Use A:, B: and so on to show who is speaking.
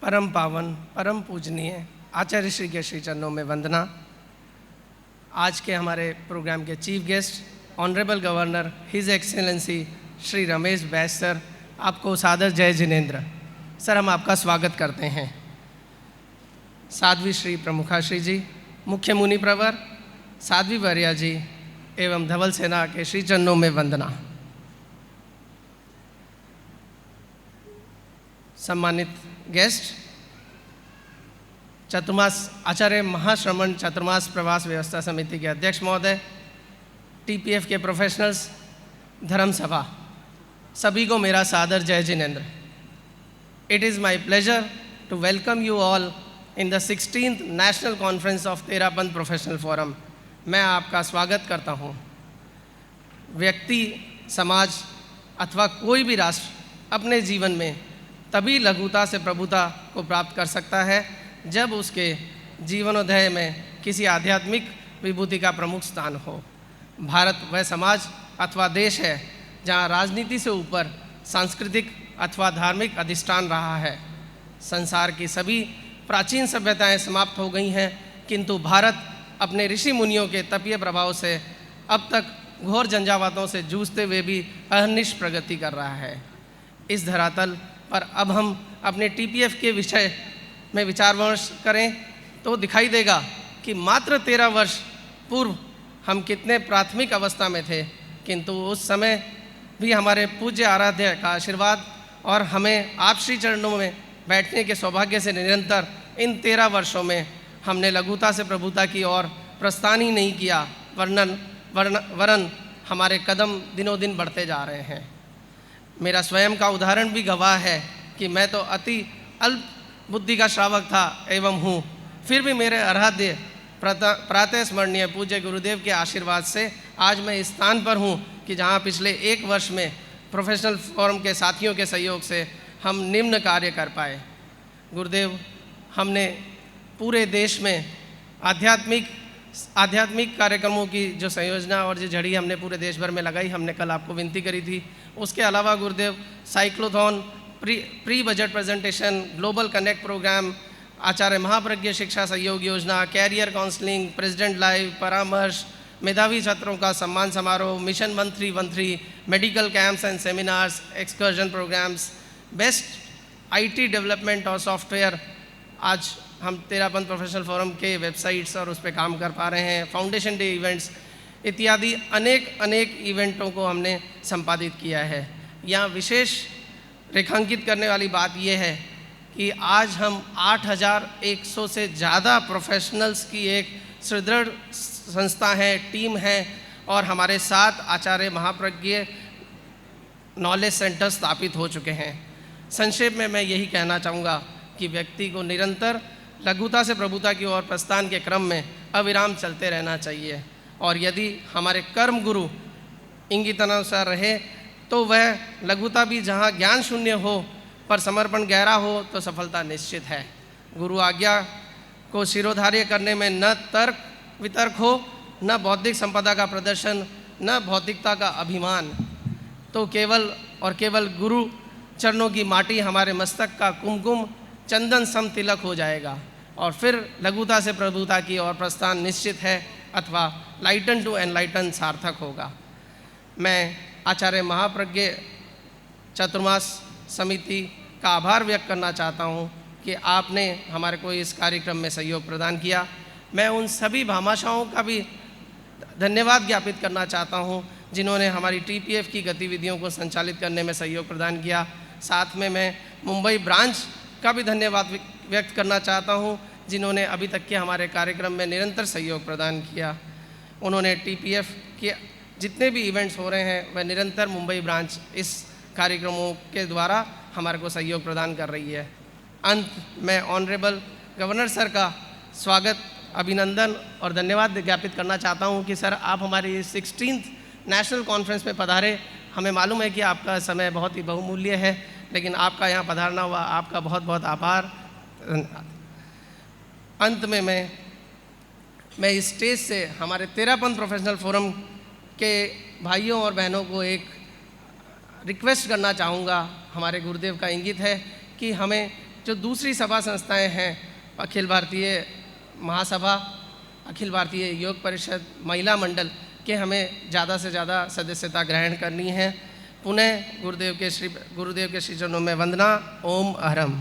A: परम पावन, परम पूजनीय आचार्य श्री के श्री चरणों में वंदना। आज के हमारे प्रोग्राम के chief guest honourable governor his excellency Shri Ramesh Bais sir, आपको सादर जय जिनेन्द्र। सर, हम आपका स्वागत करते हैं। साध्वी श्री प्रमुखाश्री जी, मुख्य मुनि प्रवर साध्वी वर्या जी एवं धवल सेना के श्री चरणों में वंदना। सम्मानित गेस्ट, चतुर्मास आचार्य महाश्रमण चतुर्मास प्रवास व्यवस्था समिति के अध्यक्ष महोदय, टीपीएफ के प्रोफेशनल्स, धर्म सभा, सभी को मेरा सादर जय जिनेन्द्र। It is my pleasure to welcome you all in the 16th national conference of Terapanth professional forum. मैं आपका स्वागत करता हूँ। व्यक्ति, समाज अथवा कोई भी राष्ट्र अपने जीवन में तभी लघुता से प्रभुता को प्राप्त कर सकता है जब उसके जीवनोदय में किसी आध्यात्मिक विभूति का प्रमुख स्थान हो। भारत वह समाज अथवा देश है जहाँ राजनीति से ऊपर सांस्कृतिक अथवा धार्मिक अधिष्ठान रहा है। संसार की सभी प्राचीन सभ्यताएं समाप्त हो गई हैं, किंतु भारत अपने ऋषि मुनियों के तपीय प्रभाव से अब तक घोर झंझावातों से जूझते हुए भी अहर्निश प्रगति कर रहा है। इस धरातल पर अब हम अपने टीपीएफ के विषय में विचार विमर्श करें तो दिखाई देगा कि मात्र 13 वर्ष पूर्व हम कितने प्राथमिक अवस्था में थे, किंतु उस समय भी हमारे पूज्य आराध्य का आशीर्वाद और हमें आप श्री चरणों में बैठने के सौभाग्य से निरंतर इन 13 वर्षों में हमने लघुता से प्रभुता की ओर प्रस्थान ही नहीं किया, वरन हमारे कदम दिनों दिन बढ़ते जा रहे हैं। मेरा स्वयं का उदाहरण भी गवाह है कि मैं तो अति अल्प बुद्धि का श्रावक था एवं हूँ, फिर भी मेरे आराध्य प्रातः स्मरणीय पूज्य गुरुदेव के आशीर्वाद से आज मैं इस स्थान पर हूँ कि जहाँ पिछले 1 वर्ष में प्रोफेशनल फोरम के साथियों के सहयोग से हम निम्न कार्य कर पाए। गुरुदेव, हमने पूरे देश में आध्यात्मिक कार्यक्रमों की जो संयोजना और जो झड़ी हमने पूरे देश भर में लगाई, हमने कल आपको विनती करी थी। उसके अलावा Gurudev cyclothon, pre budget presentation, global connect program, Acharya Mahapragya Shiksha Sahyog योजना, कैरियर काउंसलिंग, प्रेसिडेंट लाइव, परामर्श, मेधावी छात्रों का सम्मान समारोह, mission 1-3-1-3, medical camps and seminars, excursion programs, best IT development और सॉफ्टवेयर, आज हम तेरापंथ प्रोफेशनल फोरम के वेबसाइट्स और उस पर काम कर पा रहे हैं, फाउंडेशन डे इवेंट्स इत्यादि अनेक इवेंटों को हमने संपादित किया है। यहाँ विशेष रेखांकित करने वाली बात यह है कि आज हम 8100 से ज़्यादा प्रोफेशनल्स की एक सुदृढ़ संस्था है, टीम है, और हमारे 7 आचार्य महाप्रज्ञ नॉलेज सेंटर स्थापित हो चुके हैं। संक्षेप में मैं यही कहना चाहूँगा कि व्यक्ति को निरंतर लघुता से प्रभुता की ओर प्रस्थान के क्रम में अविराम चलते रहना चाहिए, और यदि हमारे कर्म गुरु इंगितानुसार रहे तो वह लघुता भी जहाँ ज्ञान शून्य हो पर समर्पण गहरा हो तो सफलता निश्चित है। गुरु आज्ञा को शिरोधार्य करने में न तर्क वितर्क हो, न बौद्धिक संपदा का प्रदर्शन, न भौतिकता का अभिमान, तो केवल गुरु चरणों की माटी हमारे मस्तक का कुमकुम चंदन सम तिलक हो जाएगा, और फिर लघुता से प्रभुता की ओर प्रस्थान निश्चित है, अथवा लाइटन टू एनलाइटन सार्थक होगा। मैं आचार्य महाप्रज्ञ चतुर्मास समिति का आभार व्यक्त करना चाहता हूँ कि आपने हमारे को इस कार्यक्रम में सहयोग प्रदान किया। मैं उन सभी भामाशाहों का भी धन्यवाद ज्ञापित करना चाहता हूँ जिन्होंने हमारी टीपीएफ की गतिविधियों को संचालित करने में सहयोग प्रदान किया। साथ में मैं मुंबई ब्रांच का भी धन्यवाद व्यक्त करना चाहता हूँ जिन्होंने अभी तक के हमारे कार्यक्रम में निरंतर सहयोग प्रदान किया। उन्होंने टीपीएफ के जितने भी इवेंट्स हो रहे हैं वह निरंतर मुंबई ब्रांच इस कार्यक्रमों के द्वारा हमारे को सहयोग प्रदान कर रही है। अंत में ऑनरेबल गवर्नर सर का स्वागत, अभिनंदन और धन्यवाद ज्ञापित करना चाहता हूँ कि सर आप हमारी 16th नेशनल कॉन्फ्रेंस में पधारे। हमें मालूम है कि आपका समय बहुत ही बहुमूल्य है, लेकिन आपका यहाँ पधारना हुआ, आपका बहुत बहुत आभार। अंत में मैं इस स्टेज से हमारे तेरापंथ प्रोफेशनल फोरम के भाइयों और बहनों को एक रिक्वेस्ट करना चाहूँगा। हमारे गुरुदेव का इंगित है कि हमें जो दूसरी सभा संस्थाएं हैं, अखिल भारतीय महासभा, अखिल भारतीय योग परिषद, महिला मंडल के हमें ज़्यादा से ज़्यादा सदस्यता ग्रहण करनी है। पुनः गुरुदेव के श्री चरणों में वंदना। ओम अहरम।